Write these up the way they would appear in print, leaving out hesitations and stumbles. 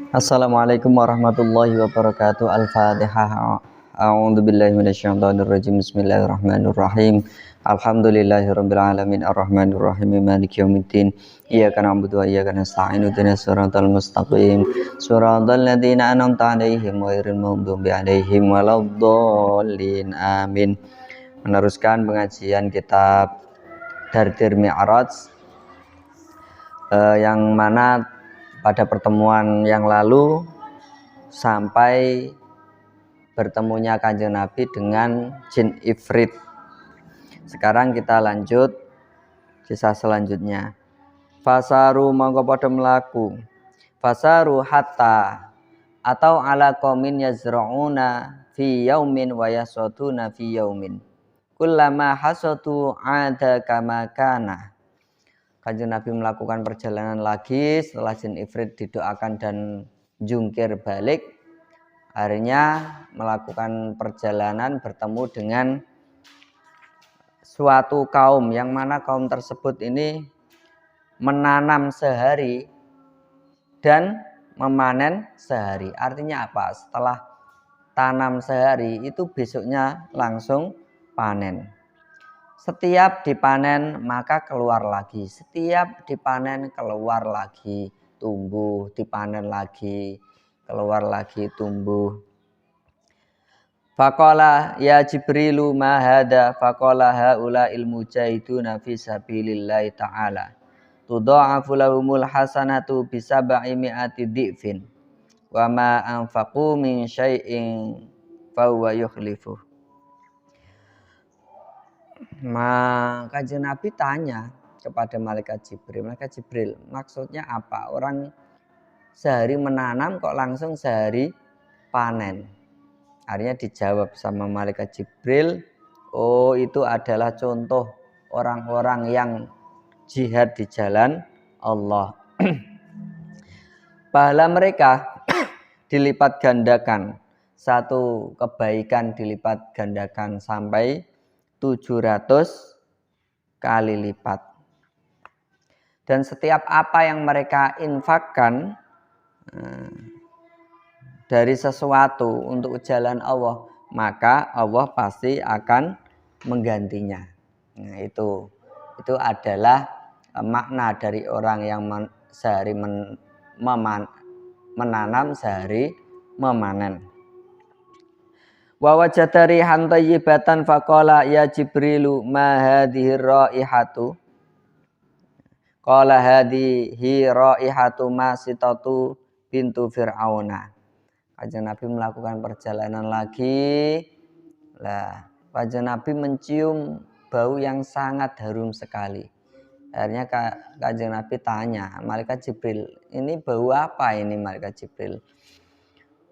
Assalamualaikum warahmatullahi wabarakatuh. Al-Fatihah. A'udzubillahi minasyaitonirrajim. Bismillahirrahmanirrahim. Alhamdulillahirabbil alamin arrahmanir rahim maliki yaumiddin. Iyyaka na'budu wa iyyaka nasta'in. Ihdinas siratal mustaqim. Shiratal ladzina an'amta 'alaihim ghairil maghdubi 'alaihim waladdallin. Amin. Meneruskan pengajian kitab Dardir Mi'raj yang mana pada pertemuan yang lalu sampai bertemunya Kanjeng Nabi dengan jin Ifrit. Sekarang kita lanjut kisah selanjutnya. Fasaru mongko padha mlaku. Fasaru hatta atau ala qaumin yazra'una fi yaumin wa yasuduna fi yaumin. Kullama hasatu ada kama kana. Kanjeng Nabi melakukan perjalanan lagi setelah jin Ifrit didoakan dan jungkir balik. Akhirnya melakukan perjalanan bertemu dengan suatu kaum yang mana kaum tersebut ini menanam sehari dan memanen sehari. Artinya apa? Setelah tanam sehari itu besoknya langsung panen. Setiap dipanen maka keluar lagi, setiap dipanen keluar lagi, tumbuh, dipanen lagi, keluar lagi, tumbuh. Faqala ya Jibrilu ma hada faqala haula ilmu jahiduna fi sabilillahi ta'ala. Tudha'afu lahumul hasanatu bisab'i mi'ati dhi'fin. Wa ma anfaqu min syai'in fa huwa yukhlifuh. Maka Kanjeng Nabi tanya kepada malaikat Jibril, malaikat Jibril, maksudnya apa? Orang sehari menanam kok langsung sehari panen? Akhirnya dijawab sama malaikat Jibril, oh itu adalah contoh orang-orang yang jihad di jalan Allah. Pahala mereka dilipat gandakan, satu kebaikan dilipat gandakan sampai 700 kali lipat. Dan setiap apa yang mereka infakkan dari sesuatu untuk jalan Allah, maka Allah pasti akan menggantinya. Nah, itu adalah makna dari orang yang sehari menanam, sehari memanen. Wa wajada rihan thayyibatan faqala ya Jibrilu ma hadhihi raihatu. Qala hadhihi raihatu Masitatu bintu Fir'auna. Kanjeng Nabi melakukan perjalanan lagi. Lah, Kanjeng Nabi mencium bau yang sangat harum sekali. Akhirnya Kanjeng Nabi tanya, malaikat Jibril, ini bau apa ini malaikat Jibril?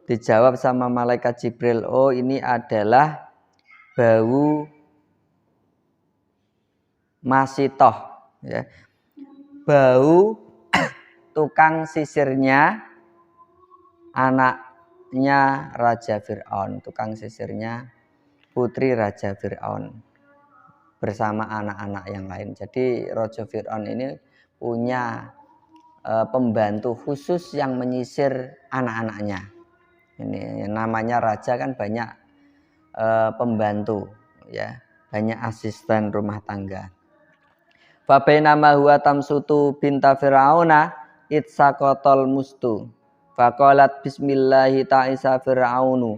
Dijawab sama malaikat Jibril, oh ini adalah bau masitoh, ya. Bau tukang sisirnya anaknya Raja Fir'aun, tukang sisirnya putri Raja Fir'aun bersama anak-anak yang lain. Jadi Raja Fir'aun ini punya pembantu khusus yang menyisir anak-anaknya. Ini namanya raja kan banyak pembantu, ya, banyak asisten rumah tangga. Fa bainama huwa tamsutu binta fir'auna itsaqatal mustu faqalat bismillahi ta'isa fir'aunu.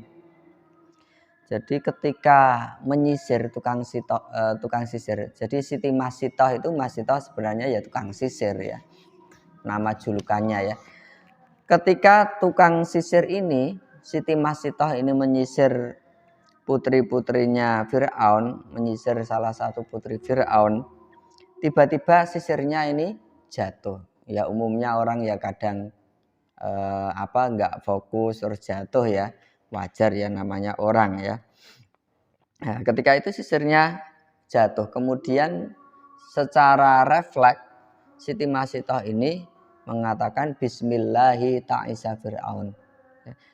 Jadi ketika menyisir tukang sisir, jadi Siti Masitoh itu, Masitoh sebenarnya ya tukang sisir, ya, nama julukannya, ya. Ketika tukang sisir ini, Siti Masitoh ini menyisir putri-putrinya Fir'aun, menyisir salah satu putri Fir'aun, tiba-tiba sisirnya ini jatuh. Ya umumnya orang ya kadang nggak fokus terus jatuh, ya, wajar, ya, namanya orang, ya. Nah, ketika itu sisirnya jatuh, kemudian secara refleks Siti Masitoh ini mengatakan Bismillahi ta'isa Fir'aun,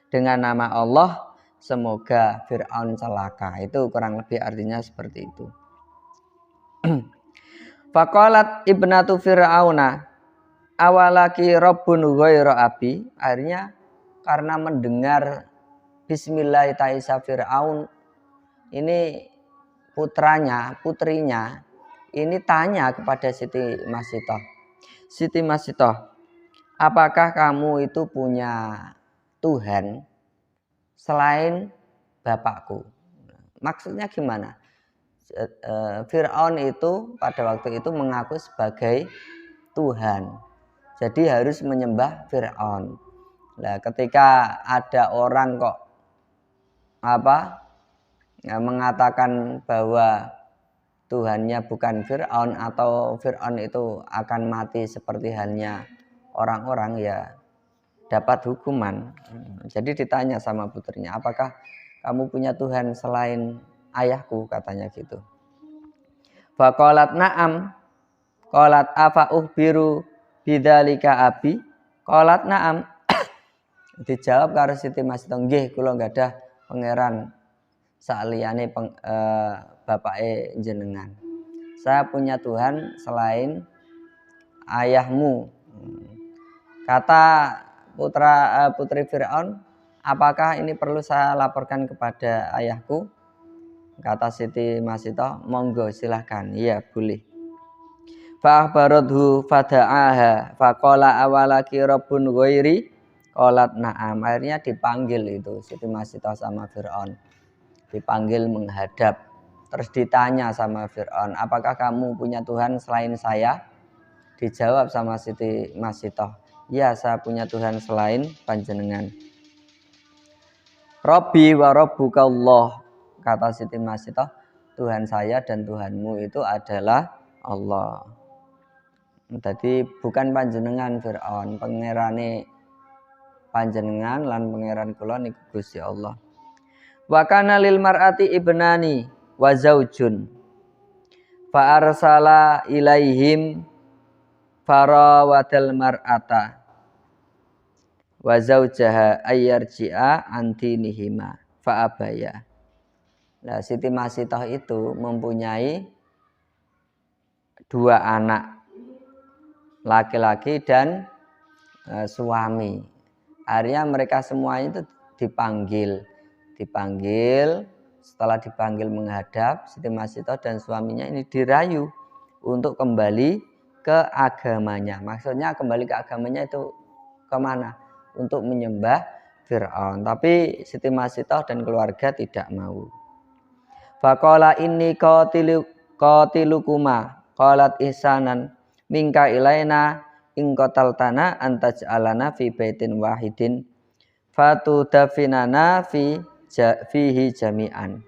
dengan nama Allah semoga Fir'aun celaka. Itu kurang lebih artinya seperti itu. Faqalat ibnatu Fir'auna awalaki rabbun ghairu abi. Akhirnya karena mendengar Bismillah ta'isa Fir'aun, ini putrinya ini tanya kepada Siti Masitoh, Siti Masitoh, apakah kamu itu punya Tuhan selain bapakku? Maksudnya gimana? Fir'aun itu pada waktu itu mengaku sebagai Tuhan, jadi harus menyembah Fir'aun. Nah, ketika ada orang kok mengatakan bahwa Tuhannya bukan Fir'aun, atau Fir'aun itu akan mati seperti halnya orang-orang, ya dapat hukuman. Jadi ditanya sama putrinya, apakah kamu punya Tuhan selain ayahku, katanya gitu. Faqalat na'am, qalat afa uhbiru bidzalika abi, qalat na'am. Dijawab karo Siti Masitoh, nggih kula gadah pangeran saliyane bapake jenengan. Saya punya Tuhan selain ayahmu. Kata putri Fir'aun, apakah ini perlu saya laporkan kepada ayahku? Kata Siti Masitoh, monggo silahkan. Iya, boleh. Fa'akhbarathu fada'aha faqala awalaki rabbun ghairi, qalat na'am. Akhirnya dipanggil itu Siti Masitoh sama Fir'aun, dipanggil menghadap, terus ditanya sama Fir'aun, apakah kamu punya Tuhan selain saya? Dijawab sama Siti Masitoh, ya saya punya Tuhan selain panjenengan. Rabbi wa rabbuka Allah, kata Siti Masitoh, Tuhan saya dan Tuhanmu itu adalah Allah. Jadi bukan panjenengan Fir'aun, pangerane panjenengan lan pangeran kula niku Gusti Allah. Wa kana lil mar'ati ibnani wa zaujun fa arsala ilaihim farawadal mar'ata wa zaujaha ayyarji'a an dinihima fa abaya. Nah, Siti Masitoh itu mempunyai 2 anak laki-laki dan suami. Akhirnya mereka semua itu dipanggil. Setelah dipanggil menghadap, Siti Masitoh dan suaminya ini dirayu untuk kembali ke agamanya. Maksudnya kembali ke agamanya itu kemana? Untuk menyembah Fir'aun. Tapi Siti Masitoh dan keluarga tidak mau. Faqala inni qatilukuma, qalat ihsanan minka ilaina in qataltana antaj'alana fi baitin wahidin fatudafinana fihi jami'an.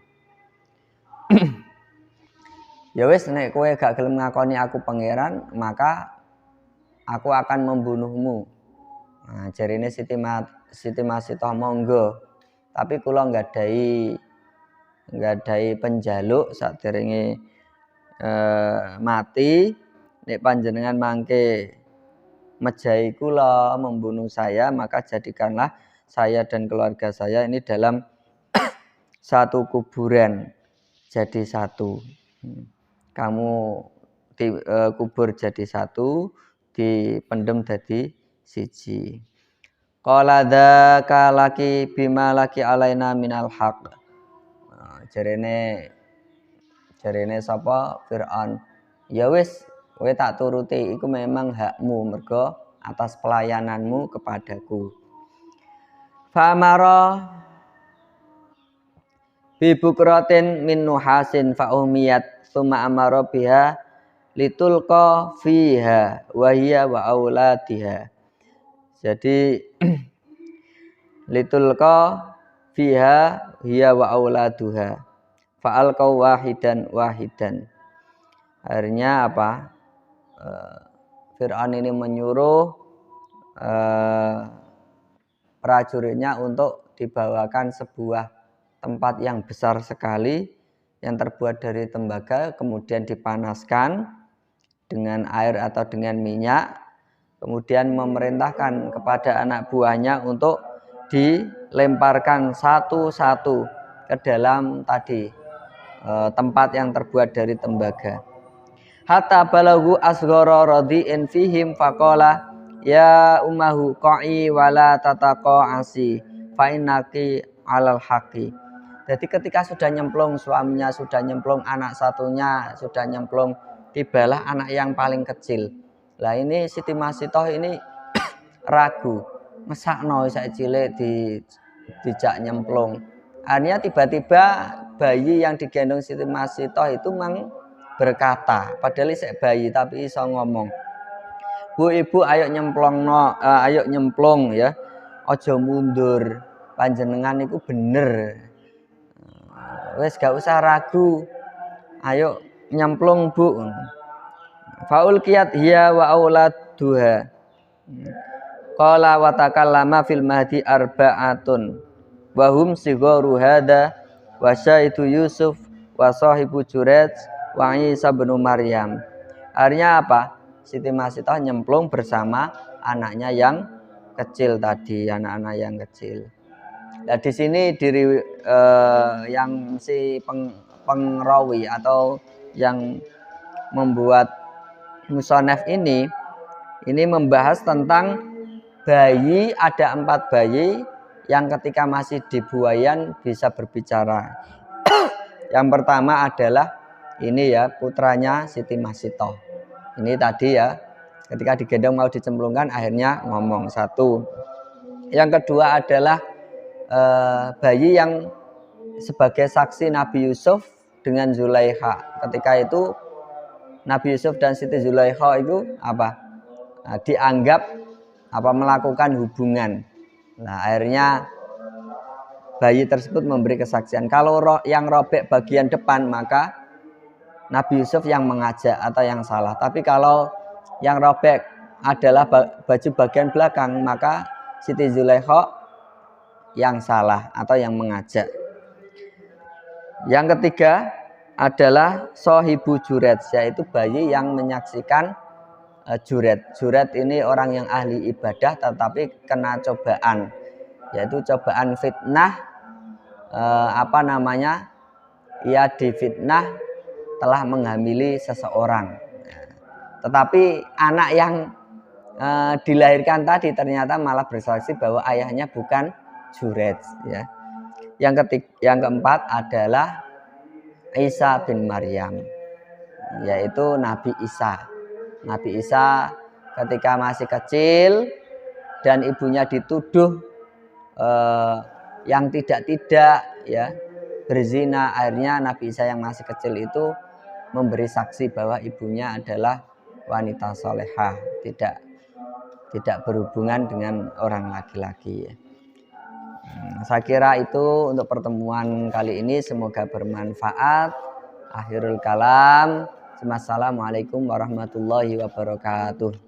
Ya wis, nek kowe gak gelem ngakoni aku pangeran, maka aku akan membunuhmu. Nah, jarine Siti Masitoh, monggo. Tapi kula nggadahi penjaluk saderenge mati, nek panjenengan mangke mejahi kula, membunuh saya, maka jadikanlah saya dan keluarga saya ini dalam satu kuburan jadi satu. Kamu kubur jadi satu, dipendem jadi siji. Qala dzaka laki bima laki alaina minal haq. Jarene sapa Fir'aun, ya wis kowe tak turuti, iku memang hakmu mergo atas pelayananmu kepadaku. Famara bibukratin min nuhasin fa'umiyat summa amara biha litulqa fiha wa hiya wa auladiha. Jadi litulqa fiha hiya wa auladuha fa'alqaw wahidan. Akhirnya apa? Fir'aun ini menyuruh prajuritnya untuk dibawakan sebuah tempat yang besar sekali yang terbuat dari tembaga, kemudian dipanaskan dengan air atau dengan minyak, kemudian memerintahkan kepada anak buahnya untuk dilemparkan satu-satu ke dalam tadi tempat yang terbuat dari tembaga. Hatta balaghu asghara radi'in fihim faqala ya ummahu qa'i wala tataqa'asi fa innaki 'alal haqqi. Jadi ketika sudah nyemplung suaminya, sudah nyemplung anak satunya, sudah nyemplung, tibalah anak yang paling kecil. Lah ini Siti Masitoh ini ragu, mesakno saya cilik dijak nyemplung. Akhirnya tiba-tiba bayi yang digendong Siti Masitoh itu berkata, padahal isek bayi tapi iso ngomong. Bu ibu ayo nyemplung ya. Ojo mundur. Panjenengan itu bener. Wes gak usah ragu. Ayo nyemplung bu. Faul qiyat hiya wa auladuha. Qala wa takallama fil mahdi arba'atun. Wa hum sigharu hada wa syaitu Yusuf wa sahibu Jurayj wa Isa bin Maryam. Akhirnya apa? Siti Masitoh nyemplung bersama anaknya yang kecil tadi, anak-anak yang kecil. Nah di sini yang si pengrawi atau yang membuat musonef ini membahas tentang bayi, ada 4 bayi yang ketika masih di buayan bisa berbicara. Yang pertama adalah ini ya, putranya Siti Masitoh. Ini tadi ya, ketika digendong mau dicemplungkan akhirnya ngomong satu. Yang kedua adalah bayi yang sebagai saksi Nabi Yusuf dengan Zulaikha. Ketika itu Nabi Yusuf dan Siti Zulaikha itu apa? Dianggap melakukan hubungan. Nah, akhirnya bayi tersebut memberi kesaksian. Kalau yang robek bagian depan maka Nabi Yusuf yang mengajak atau yang salah. Tapi kalau yang robek adalah baju bagian belakang maka Siti Zulaikha yang salah atau yang mengajak. Yang ketiga adalah Sohibu Jurayj, yaitu bayi yang menyaksikan Jurayj. Jurayj ini orang yang ahli ibadah tetapi kena cobaan, yaitu cobaan fitnah. Ia difitnah telah menghamili seseorang. Tetapi anak yang dilahirkan tadi ternyata malah bersaksi bahwa ayahnya bukan Jurayj ya. Yang keempat adalah Isa bin Maryam, yaitu Nabi Isa. Nabi Isa ketika masih kecil dan ibunya dituduh yang tidak ya, berzina, akhirnya Nabi Isa yang masih kecil itu memberi saksi bahwa ibunya adalah wanita solehah, tidak berhubungan dengan orang laki-laki ya. Saya kira itu untuk pertemuan kali ini, semoga bermanfaat. Akhirul kalam. Assalamualaikum warahmatullahi wabarakatuh.